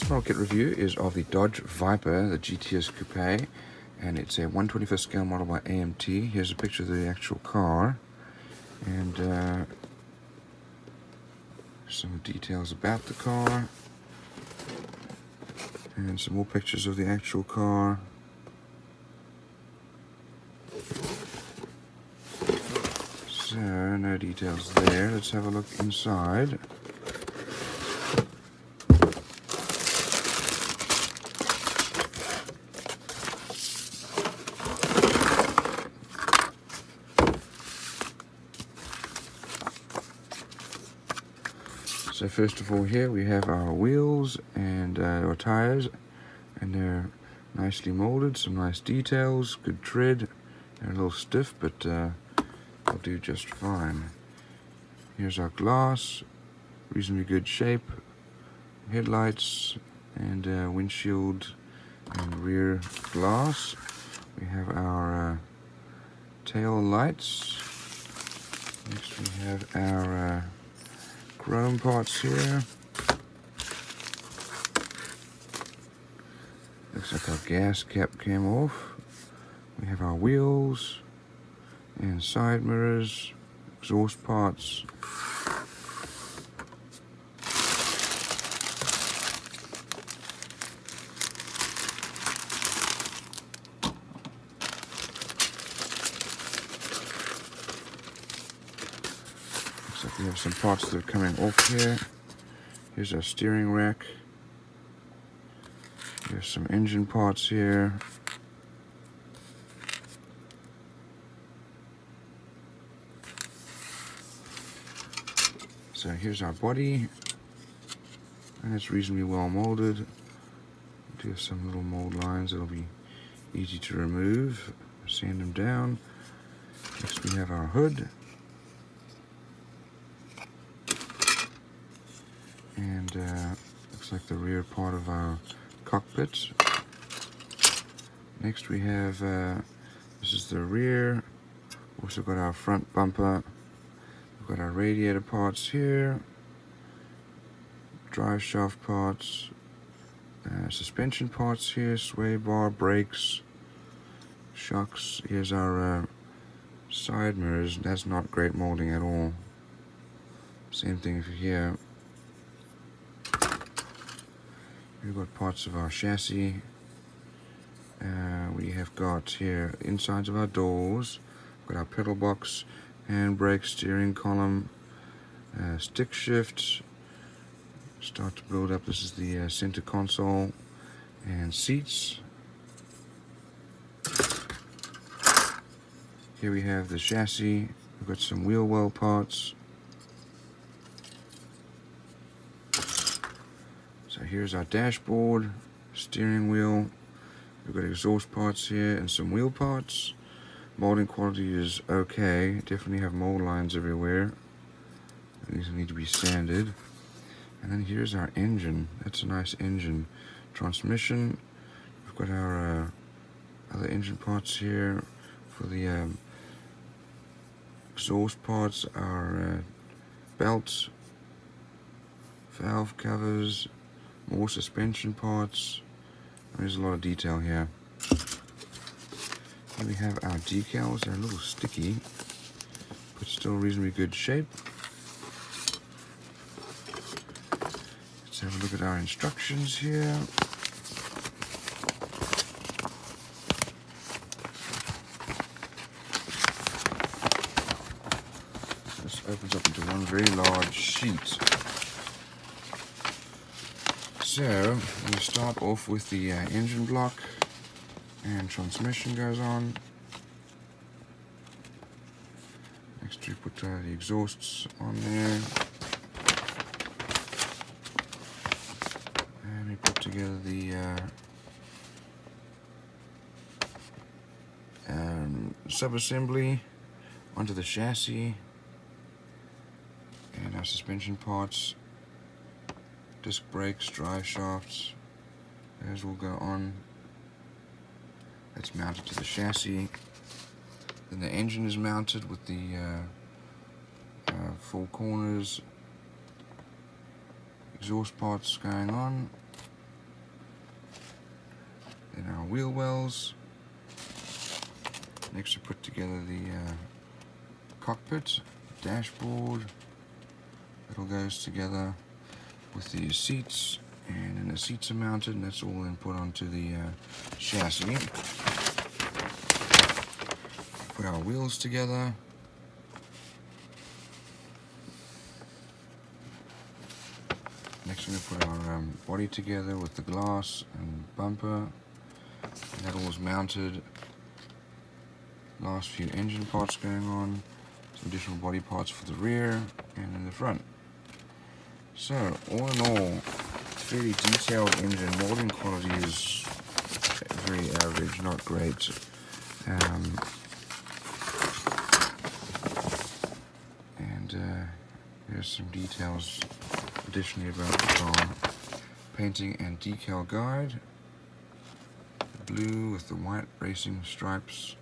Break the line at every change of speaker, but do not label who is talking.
aftermarket review is of the Dodge Viper, the GTS Coupe, and it's a 1/25th scale model by AMT. Here's a picture of the actual car, and some details about the car, and some more pictures of the actual car. So, no details there. Let's have a look inside. So first of all, here we have our wheels and our tires, and they're nicely molded, some nice details, good tread. They're a little stiff, but they'll do just fine. Here's our glass, reasonably good shape, headlights and windshield and rear glass. We have our tail lights. Next we have our chrome parts here. Looks like our gas cap came off. We have our wheels and side mirrors, exhaust parts. Looks like we have some parts that are coming off here. Here's our steering rack. There's some engine parts here. So here's our body, and it's reasonably well molded. Do have some little mold lines that'll be easy to remove. Sand them down. Next we have our hood. And looks like the rear part of our cockpit. Next we have, this is the rear. Also got our front bumper. We've got our radiator parts here. Drive shaft parts. Suspension parts here. Sway bar, brakes, shocks. Here's our side mirrors. That's not great molding at all. Same thing for here. We've got parts of our chassis. We have got here insides of our doors. We've got our pedal box, handbrake, steering column, stick shift. Start to build up. This is the center console and seats. Here we have the chassis. We've got some wheel well parts. So here's our dashboard, steering wheel. We've got exhaust parts here and some wheel parts. Molding quality is okay. Definitely have mold lines everywhere. These need to be sanded. And then here's our engine. That's a nice engine. Transmission. We've got our other engine parts here. For the exhaust parts, our belts, valve covers, more suspension parts. There's a lot of detail here. Here we have our decals. They're a little sticky, but still reasonably good shape. Let's have a look at our instructions here. This opens up into one very large sheet. So, we start off with the engine block, and transmission goes on. Next we put the exhausts on there. And we put together the subassembly onto the chassis, and our suspension parts. Disc brakes, drive shafts, those will go on. That's mounted to the chassis. Then the engine is mounted with the 4 corners, exhaust parts going on. Then our wheel wells. Next we put together the cockpit dashboard. It all goes together with the seats, and then the seats are mounted, and that's all then put onto the chassis. Put our wheels together. Next we're going to put our body together with the glass and bumper, and that all is mounted. Last few engine parts going on, some additional body parts for the rear and in the front. So all in all, fairly detailed engine. Molding quality is very average, not great. Here's some details additionally about the car. Painting and decal guide. Blue with the white racing stripes.